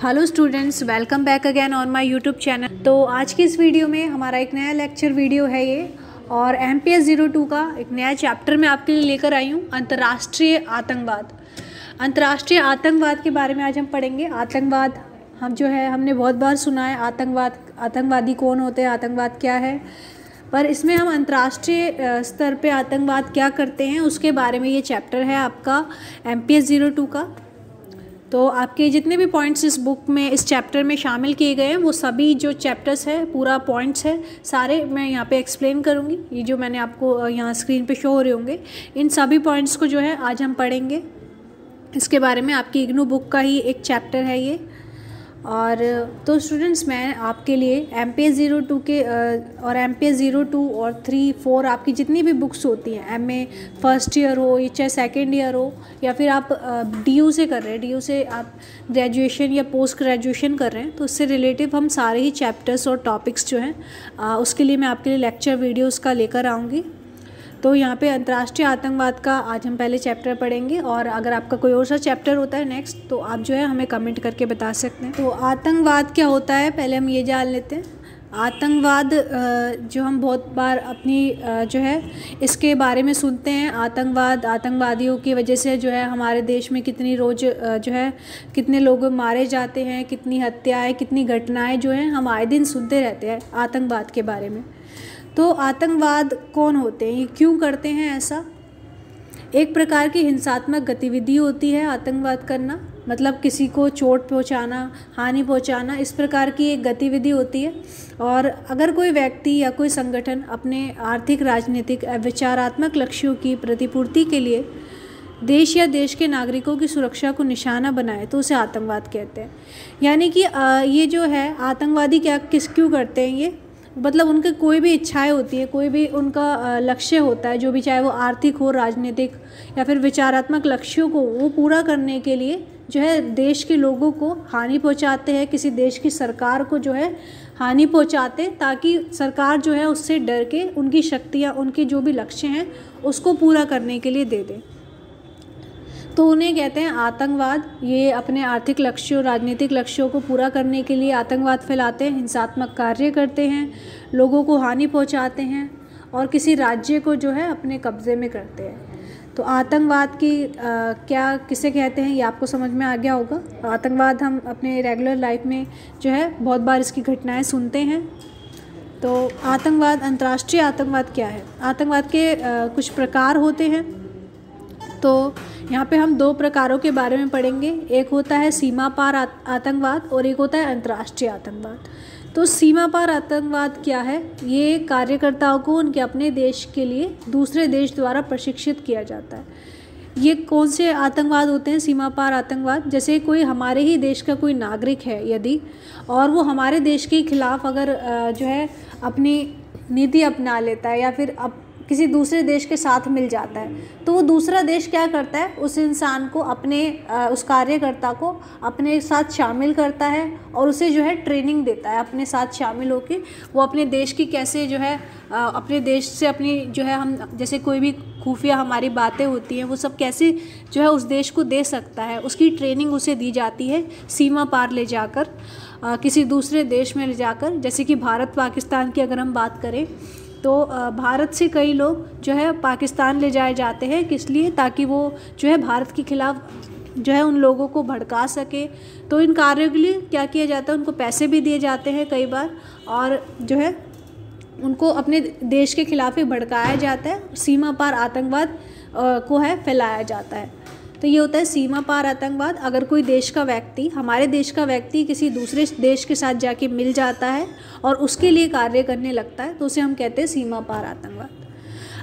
Hello students, welcome back again on my YouTube channel. तो आज की इस वीडियो में हमारा एक नया लेक्चर वीडियो है ये, और MPS 02 का एक नया चैप्टर मैं आपके लिए लेकर आई हूँ, अंतर्राष्ट्रीय आतंकवाद। अंतर्राष्ट्रीय आतंकवाद के बारे में आज हम पढ़ेंगे। आतंकवाद हमने बहुत बार सुना है, आतंकवादी कौन होते हैं, आतंकवाद क्या है, पर इसमें हम अंतर्राष्ट्रीय स्तर पे आतंकवाद क्या करते हैं उसके बारे में ये चैप्टर है आपका MPS 02 का। तो आपके जितने भी पॉइंट्स इस बुक में, इस चैप्टर में शामिल किए गए हैं, वो सभी जो चैप्टर्स है, पूरा पॉइंट्स है, सारे मैं यहाँ पे एक्सप्लेन करूँगी। ये जो मैंने आपको यहाँ स्क्रीन पे शो हो रहे होंगे, इन सभी पॉइंट्स को जो है आज हम पढ़ेंगे। इसके बारे में आपकी इग्नू बुक का ही एक चैप्टर है ये। और तो स्टूडेंट्स, मैं आपके लिए MPS 02 के और MPS 02 और 3, 4 आपकी जितनी भी बुक्स होती हैं, MA फर्स्ट ईयर हो या चाहे सेकेंड ईयर हो, या फिर आप DU से कर रहे हैं, DU से आप ग्रेजुएशन या पोस्ट ग्रेजुएशन कर रहे हैं, तो उससे रिलेटिव हम सारे ही चैप्टर्स और टॉपिक्स जो हैं उसके लिए मैं आपके लिए लेक्चर वीडियोज़ का लेकर आऊँगी। तो यहाँ पे अंतर्राष्ट्रीय आतंकवाद का आज हम पहले चैप्टर पढ़ेंगे, और अगर आपका कोई और सा चैप्टर होता है नेक्स्ट, तो आप जो है हमें कमेंट करके बता सकते हैं। तो आतंकवाद क्या होता है, पहले हम ये जान लेते हैं। आतंकवाद जो हम बहुत बार अपनी जो है इसके बारे में सुनते हैं, आतंकवादियों की वजह से जो है हमारे देश में कितनी रोज़ जो है कितने लोग मारे जाते हैं, कितनी हत्याएँ, कितनी घटनाएँ जो हैं हम आए दिन सुनते रहते हैं आतंकवाद के बारे में। तो आतंकवाद कौन होते हैं, ये क्यों करते हैं ऐसा? एक प्रकार की हिंसात्मक गतिविधि होती है आतंकवाद करना, मतलब किसी को चोट पहुंचाना, हानि पहुंचाना, इस प्रकार की एक गतिविधि होती है। और अगर कोई व्यक्ति या कोई संगठन अपने आर्थिक, राजनीतिक, विचारात्मक लक्ष्यों की प्रतिपूर्ति के लिए देश या देश के नागरिकों की सुरक्षा को निशाना बनाए, तो उसे आतंकवाद कहते हैं। यानी कि ये जो है आतंकवादी क्यों करते हैं, ये मतलब उनके कोई भी इच्छाएं होती है, कोई भी उनका लक्ष्य होता है, जो भी, चाहे वो आर्थिक हो, राजनीतिक या फिर विचारात्मक लक्ष्यों को वो पूरा करने के लिए जो है देश के लोगों को हानि पहुंचाते हैं, किसी देश की सरकार को जो है हानि पहुंचाते, ताकि सरकार जो है उससे डर के उनकी शक्तियाँ, उनके जो भी लक्ष्य हैं उसको पूरा करने के लिए दे दें। तो उन्हें कहते हैं आतंकवाद। ये अपने आर्थिक लक्ष्यों, राजनीतिक लक्ष्यों को पूरा करने के लिए आतंकवाद फैलाते हैं, हिंसात्मक कार्य करते हैं, लोगों को हानि पहुंचाते हैं और किसी राज्य को जो है अपने कब्जे में करते हैं। तो आतंकवाद की क्या किसे कहते हैं ये आपको समझ में आ गया होगा। आतंकवाद हम अपने रेगुलर लाइफ में जो है बहुत बार इसकी घटनाएँ सुनते हैं। तो आतंकवाद, अंतर्राष्ट्रीय आतंकवाद क्या है? आतंकवाद के कुछ प्रकार होते हैं। तो यहाँ पे हम 2 प्रकारों के बारे में पढ़ेंगे। एक होता है सीमा पार आतंकवाद और एक होता है अंतर्राष्ट्रीय आतंकवाद। तो सीमा पार आतंकवाद क्या है? ये कार्यकर्ताओं को उनके अपने देश के लिए दूसरे देश द्वारा प्रशिक्षित किया जाता है। ये कौन से आतंकवाद होते हैं सीमा पार आतंकवाद? जैसे कोई हमारे ही देश का कोई नागरिक है यदि, और वो हमारे देश के खिलाफ अगर जो है अपनी नीति अपना लेता है या फिर किसी दूसरे देश के साथ मिल जाता है, तो वो दूसरा देश क्या करता है, उस इंसान को, अपने उस कार्यकर्ता को अपने साथ शामिल करता है और उसे जो है ट्रेनिंग देता है अपने साथ शामिल होकर। वो अपने देश की कैसे जो है अपने देश से अपनी जो है, हम जैसे कोई भी खुफिया हमारी बातें होती हैं, वो सब कैसे जो है उस देश को दे सकता है, उसकी ट्रेनिंग उसे दी जाती है सीमा पार ले जाकर, किसी दूसरे देश में ले जाकर। जैसे कि भारत पाकिस्तान की अगर हम बात करें, तो भारत से कई लोग जो है पाकिस्तान ले जाए जाते हैं, किस लिए? ताकि वो जो है भारत के खिलाफ जो है उन लोगों को भड़का सके। तो इन कार्यों के लिए क्या किया जाता है, उनको पैसे भी दिए जाते हैं कई बार, और जो है उनको अपने देश के खिलाफ ही भड़काया जाता है, सीमा पार आतंकवाद को है फैलाया जाता है। तो ये होता है सीमा पार आतंकवाद। अगर कोई देश का व्यक्ति, हमारे देश का व्यक्ति किसी दूसरे देश के साथ जाके मिल जाता है और उसके लिए कार्य करने लगता है, तो उसे हम कहते हैं सीमा पार आतंकवाद।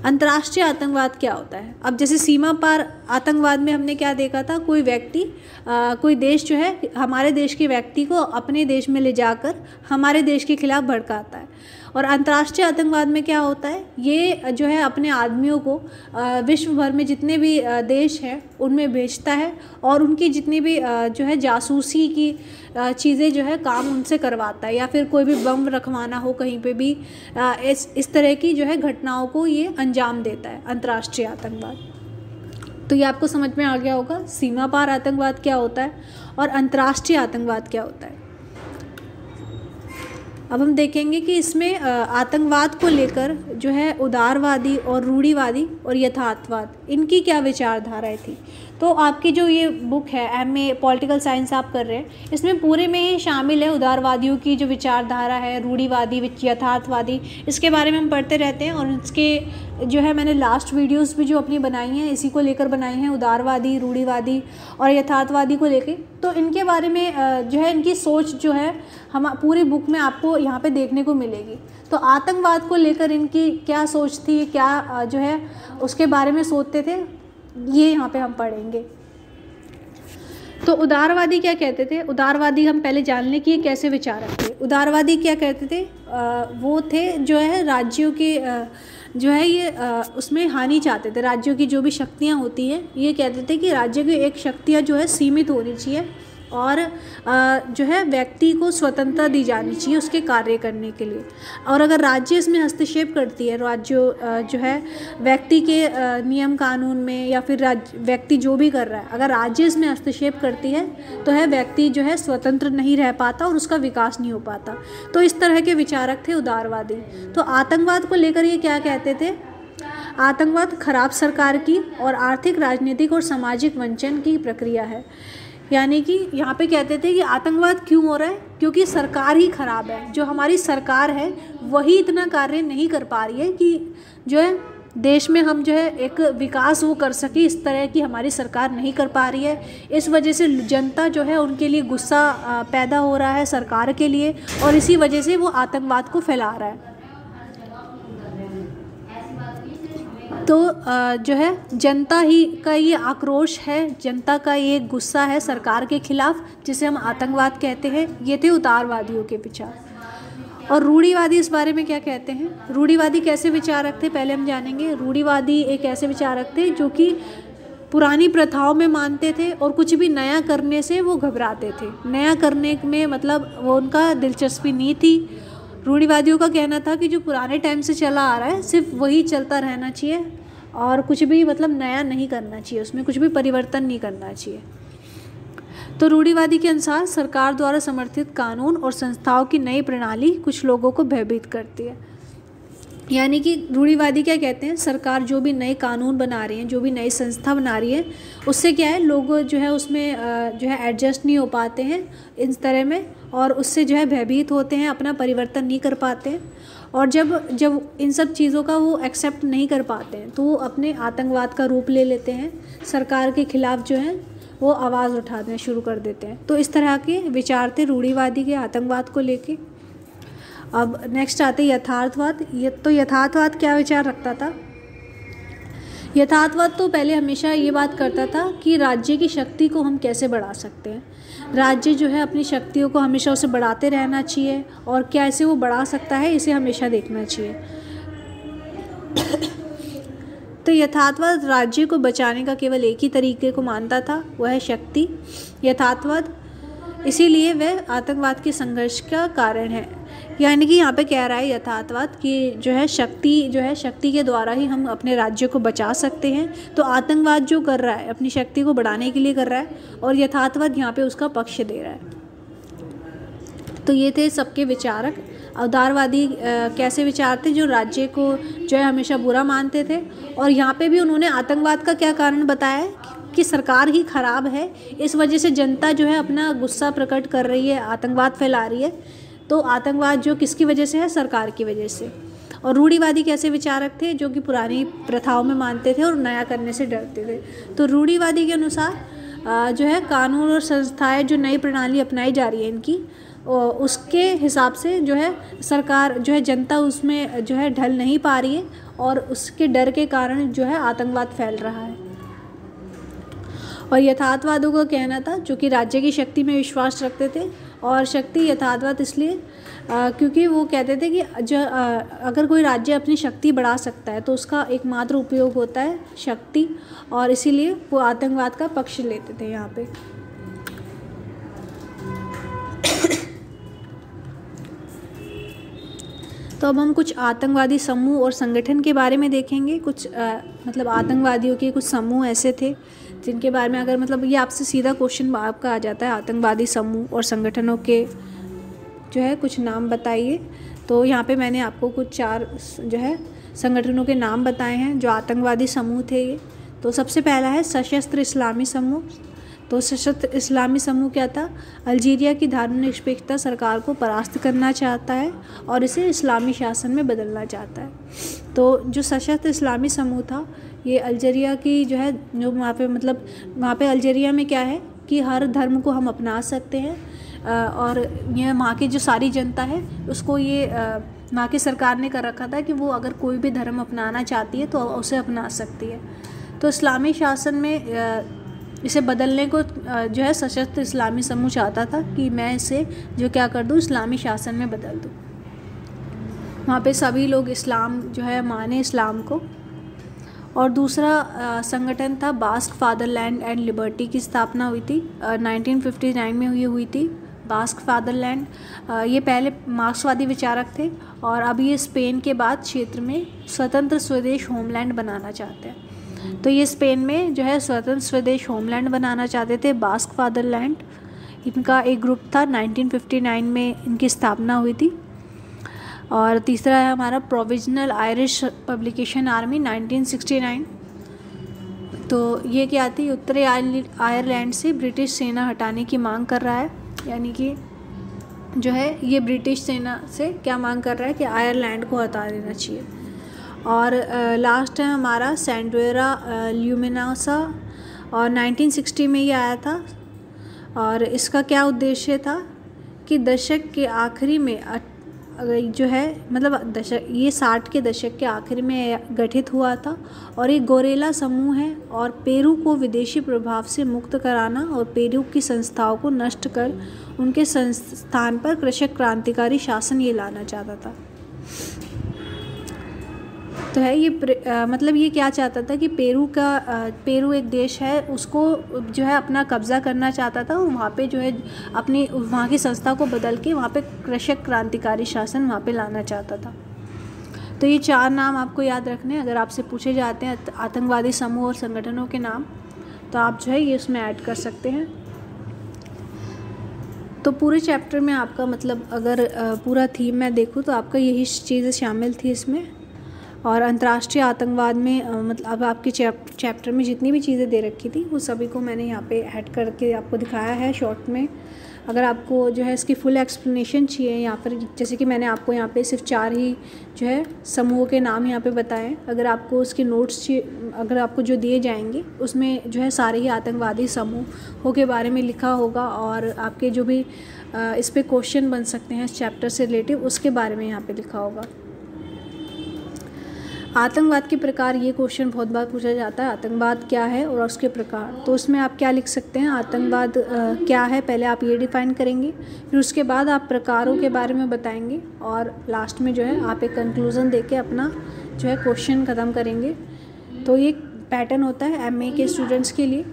अंतर्राष्ट्रीय आतंकवाद क्या होता है? अब जैसे सीमा पार आतंकवाद में हमने क्या देखा था, कोई व्यक्ति कोई देश जो है हमारे देश के व्यक्ति को अपने देश में ले जाकर हमारे देश के खिलाफ भड़काता है। और अंतर्राष्ट्रीय आतंकवाद में क्या होता है, ये जो है अपने आदमियों को विश्व भर में जितने भी देश हैं उनमें भेजता है और उनकी जितनी भी जो है जासूसी की चीज़ें जो है काम उनसे करवाता है, या फिर कोई भी बम रखवाना हो कहीं पे भी, इस तरह की जो है घटनाओं को ये अंजाम देता है अंतर्राष्ट्रीय आतंकवाद। तो ये आपको समझ में आ गया होगा सीमा पार आतंकवाद क्या होता है और अंतर्राष्ट्रीय आतंकवाद क्या होता है। अब हम देखेंगे कि इसमें आतंकवाद को लेकर जो है उदारवादी और रूढ़िवादी और यथार्थवाद इनकी क्या विचारधाराएं थी। तो आपकी जो ये बुक है MA पॉलिटिकल साइंस आप कर रहे हैं, इसमें पूरे में ही शामिल है उदारवादियों की जो विचारधारा है, रूढ़िवादी, यथार्थवादी, इसके बारे में हम पढ़ते रहते हैं। और इसके जो है मैंने लास्ट वीडियोस भी जो अपनी बनाई हैं इसी को लेकर बनाई हैं, उदारवादी, रूढ़िवादी और यथार्थवादी को लेकर। तो इनके बारे में जो है इनकी सोच जो है हम पूरी बुक में आपको यहाँ पे देखने को मिलेगी। तो आतंकवाद को लेकर इनकी क्या सोच थी, क्या जो है उसके बारे में सोचते थे, ये यहाँ पे हम पढ़ेंगे। तो उदारवादी क्या कहते थे, उदारवादी हम पहले जान लें कि ये कैसे विचारक थे। उदारवादी क्या कहते थे, वो थे जो है राज्यों के जो है ये उसमें हानि चाहते थे। राज्यों की जो भी शक्तियाँ होती हैं, ये कहते थे कि राज्य की एक शक्तियाँ जो है सीमित होनी चाहिए और जो है व्यक्ति को स्वतंत्रता दी जानी चाहिए उसके कार्य करने के लिए। और अगर राज्य इसमें हस्तक्षेप करती है, राज्य जो है व्यक्ति के नियम कानून में या फिर व्यक्ति जो भी कर रहा है, अगर राज्य इसमें हस्तक्षेप करती है तो है व्यक्ति जो है स्वतंत्र नहीं रह पाता और उसका विकास नहीं हो पाता। तो इस तरह के विचारक थे उदारवादी। तो आतंकवाद को लेकर ये क्या कहते थे, आतंकवाद खराब सरकार की और आर्थिक, राजनीतिक और सामाजिक वंचन की प्रक्रिया है। यानी कि यहाँ पे कहते थे कि आतंकवाद क्यों हो रहा है, क्योंकि सरकार ही ख़राब है। जो हमारी सरकार है वही इतना कार्य नहीं कर पा रही है कि जो है देश में हम जो है एक विकास वो कर सके, इस तरह की हमारी सरकार नहीं कर पा रही है। इस वजह से जनता जो है उनके लिए गुस्सा पैदा हो रहा है सरकार के लिए और इसी वजह से वो आतंकवाद को फैला रहा है। तो जो है जनता ही का ये आक्रोश है, जनता का ये गुस्सा है सरकार के खिलाफ, जिसे हम आतंकवाद कहते हैं। ये थे उदारवादियों के विचार। और रूढ़िवादी इस बारे में क्या कहते हैं, रूढ़िवादी कैसे विचारक थे पहले हम जानेंगे। रूढ़िवादी एक ऐसे विचारक थे जो कि पुरानी प्रथाओं में मानते थे और कुछ भी नया करने से वो घबराते थे। नया करने में मतलब वो उनका दिलचस्पी नहीं थी। रूढ़िवादियों का कहना था कि जो पुराने टाइम से चला आ रहा है सिर्फ वही चलता रहना चाहिए और कुछ भी मतलब नया नहीं करना चाहिए, उसमें कुछ भी परिवर्तन नहीं करना चाहिए। तो रूढ़िवादी के अनुसार सरकार द्वारा समर्थित कानून और संस्थाओं की नई प्रणाली कुछ लोगों को भयभीत करती है। यानी कि रूढ़िवादी क्या कहते हैं, सरकार जो भी नए कानून बना रही है, जो भी नई संस्था बना रही है, उससे क्या है लोग जो है उसमें जो है एडजस्ट नहीं हो पाते हैं इस तरह में और उससे जो है भयभीत होते हैं, अपना परिवर्तन नहीं कर पाते हैं। और जब इन सब चीज़ों का वो एक्सेप्ट नहीं कर पाते हैं तो वो अपने आतंकवाद का रूप ले लेते हैं, सरकार के खिलाफ जो है वो आवाज़ उठाना शुरू कर देते हैं। तो इस तरह के विचार थे रूढ़िवादी के आतंकवाद को लेके। अब नेक्स्ट आते यथार्थवाद। तो यथार्थवाद क्या विचार रखता था, यथार्थवाद तो पहले हमेशा ये बात करता था कि राज्य की शक्ति को हम कैसे बढ़ा सकते हैं। राज्य जो है अपनी शक्तियों को हमेशा उसे बढ़ाते रहना चाहिए और कैसे वो बढ़ा सकता है इसे हमेशा देखना चाहिए। तो यथार्थवाद राज्य को बचाने का केवल एक ही तरीके को मानता था, वह है शक्ति। यथार्थवाद इसीलिए वह आतंकवाद के संघर्ष का कारण है। यानी कि यहाँ पे कह रहा है यथार्थवाद कि जो है शक्ति के द्वारा ही हम अपने राज्य को बचा सकते हैं। तो आतंकवाद जो कर रहा है अपनी शक्ति को बढ़ाने के लिए कर रहा है और यथार्थवाद यहाँ पे उसका पक्ष दे रहा है। तो ये थे सबके विचारक। उदारवादी कैसे विचार थे, जो राज्य को जो है हमेशा बुरा मानते थे। और यहाँ पे भी उन्होंने आतंकवाद का क्या कारण बताया है कि सरकार ही ख़राब है, इस वजह से जनता जो है अपना गुस्सा प्रकट कर रही है, आतंकवाद फैला रही है। तो आतंकवाद जो किसकी वजह से है, सरकार की वजह से। और रूढ़िवादी कैसे विचारक थे, जो कि पुरानी प्रथाओं में मानते थे और नया करने से डरते थे। तो रूढ़िवादी के अनुसार जो है कानून और संस्थाएं जो नई प्रणाली अपनाई जा रही है इनकी, उसके हिसाब से जो है सरकार जो है जनता उसमें जो है ढल नहीं पा रही है और उसके डर के कारण जो है आतंकवाद फैल रहा है। और यथार्थवादियों का कहना था जो कि राज्य की शक्ति में विश्वास रखते थे। और शक्ति यथार्थवाद इसलिए क्योंकि वो कहते थे कि अगर कोई राज्य अपनी शक्ति बढ़ा सकता है तो उसका एकमात्र उपयोग होता है शक्ति, और इसीलिए वो आतंकवाद का पक्ष लेते थे यहाँ पे। तो अब हम कुछ आतंकवादी समूह और संगठन के बारे में देखेंगे, कुछ मतलब आतंकवादियों के कुछ समूह ऐसे थे जिनके बारे में अगर मतलब ये आपसे सीधा क्वेश्चन आपका आ जाता है, आतंकवादी समूह और संगठनों के जो है कुछ नाम बताइए। तो यहाँ पे मैंने आपको कुछ 4 जो है संगठनों के नाम बताए हैं जो आतंकवादी समूह थे ये। तो सबसे पहला है सशस्त्र इस्लामी समूह। तो सशस्त्र इस्लामी समूह क्या था? अल्जीरिया की धर्मनिरपेक्षता सरकार को परास्त करना चाहता है और इसे इस्लामी शासन में बदलना चाहता है। तो जो सशस्त्र इस्लामी समूह था ये अल्जीरिया की जो है जो वहाँ पे मतलब वहाँ पे अल्जीरिया में क्या है कि हर धर्म को हम अपना सकते हैं और ये वहाँ की जो सारी जनता है उसको ये वहाँ की सरकार ने कर रखा था कि वो अगर कोई भी धर्म अपनाना चाहती है तो उसे अपना सकती है। तो इस्लामी शासन में इसे बदलने को जो है सशस्त्र इस्लामी समूह चाहता था कि मैं इसे जो क्या कर दूँ, इस्लामी शासन में बदल दूँ। वहाँ पे सभी लोग इस्लाम जो है माने इस्लाम को। और दूसरा संगठन था बास्क फादरलैंड एंड लिबर्टी की स्थापना हुई थी 1959 में हुई थी। बास्क फादरलैंड ये पहले मार्क्सवादी विचारक थे और अब ये स्पेन के बाद क्षेत्र में स्वतंत्र स्वदेश होमलैंड बनाना चाहते हैं। तो ये स्पेन में जो है स्वतंत्र स्वदेश होमलैंड बनाना चाहते थे बास्क फादरलैंड। इनका एक ग्रुप था 1959 में इनकी स्थापना हुई थी। और तीसरा है हमारा प्रोविजनल आयरिश पब्लिकेशन आर्मी 1969। तो ये क्या थी? उत्तरी आयरलैंड से ब्रिटिश सेना हटाने की मांग कर रहा है, यानी कि जो है ये ब्रिटिश सेना से क्या मांग कर रहा है कि आयरलैंड को हटा देना चाहिए। और लास्ट है हमारा सैंड्रेरा ल्यूमिनोसा और 1960 में ये आया था। और इसका क्या उद्देश्य था कि दशक के आखिरी में जो है मतलब ये 60 के दशक के आखिर में गठित हुआ था और एक गोरेला समूह है और पेरू को विदेशी प्रभाव से मुक्त कराना और पेरू की संस्थाओं को नष्ट कर उनके स्थान पर कृषक क्रांतिकारी शासन ये लाना चाहता था। तो है ये मतलब ये क्या चाहता था कि पेरू एक देश है उसको जो है अपना कब्ज़ा करना चाहता था और वहाँ पे जो है अपनी वहाँ की संस्था को बदल के वहाँ पे कृषक क्रांतिकारी शासन वहाँ पे लाना चाहता था। तो ये 4 नाम आपको याद रखने अगर आपसे पूछे जाते हैं आतंकवादी समूह और संगठनों के नाम, तो आप जो है ये उसमें ऐड कर सकते हैं। तो पूरे चैप्टर में आपका मतलब अगर पूरा थीम मैं देखूँ तो आपका यही चीज़ें शामिल थी इसमें। और अंतर्राष्ट्रीय आतंकवाद में मतलब अब आपके चैप्टर में जितनी भी चीज़ें दे रखी थी वो सभी को मैंने यहाँ पे ऐड करके आपको दिखाया है शॉर्ट में। अगर आपको जो है इसकी फुल एक्सप्लेनेशन चाहिए यहाँ पर, जैसे कि मैंने आपको यहाँ पे सिर्फ 4 ही जो है समूहों के नाम यहाँ पे बताएं, अगर आपको उसके नोट्स चाहिए, अगर आपको जो दिए जाएंगे उसमें जो है सारे ही आतंकवादी समूहों के बारे में लिखा होगा और आपके जो भी इस पर क्वेश्चन बन सकते हैं इस चैप्टर से रिलेटिव उसके बारे में यहाँ पर लिखा होगा। आतंकवाद के प्रकार, ये क्वेश्चन बहुत बार पूछा जाता है, आतंकवाद क्या है और उसके प्रकार। तो उसमें आप क्या लिख सकते हैं, आतंकवाद क्या है पहले आप ये डिफ़ाइन करेंगे, फिर उसके बाद आप प्रकारों के बारे में बताएंगे और लास्ट में जो है आप एक कंक्लूज़न देके अपना जो है क्वेश्चन ख़त्म करेंगे। तो ये पैटर्न होता है MA के स्टूडेंट्स के लिए।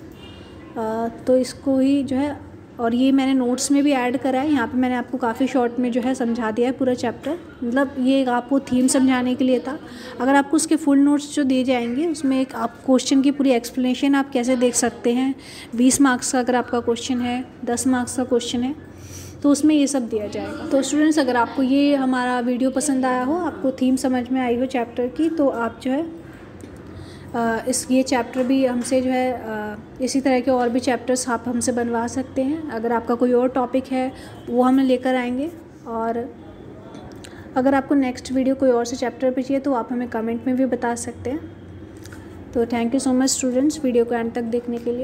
तो इसको ही जो है, और ये मैंने नोट्स में भी ऐड करा है, यहाँ पे मैंने आपको काफ़ी शॉर्ट में जो है समझा दिया है पूरा चैप्टर। मतलब ये आपको थीम समझाने के लिए था। अगर आपको उसके फुल नोट्स जो दिए जाएंगे उसमें एक आप क्वेश्चन की पूरी एक्सप्लेनेशन आप कैसे देख सकते हैं, 20 मार्क्स का अगर आपका क्वेश्चन है, 10 मार्क्स का क्वेश्चन है, तो उसमें ये सब दिया जाएगा। तो स्टूडेंट्स अगर आपको ये हमारा वीडियो पसंद आया हो, आपको थीम समझ में आई हो चैप्टर की, तो आप जो है ये चैप्टर भी हमसे जो है इसी तरह के और भी चैप्टर्स आप हमसे बनवा सकते हैं। अगर आपका कोई और टॉपिक है वो हम लेकर आएंगे। और अगर आपको नेक्स्ट वीडियो कोई और से चैप्टर पे चाहिए तो आप हमें कमेंट में भी बता सकते हैं। तो thank you so much students video को एंड तक देखने के लिए।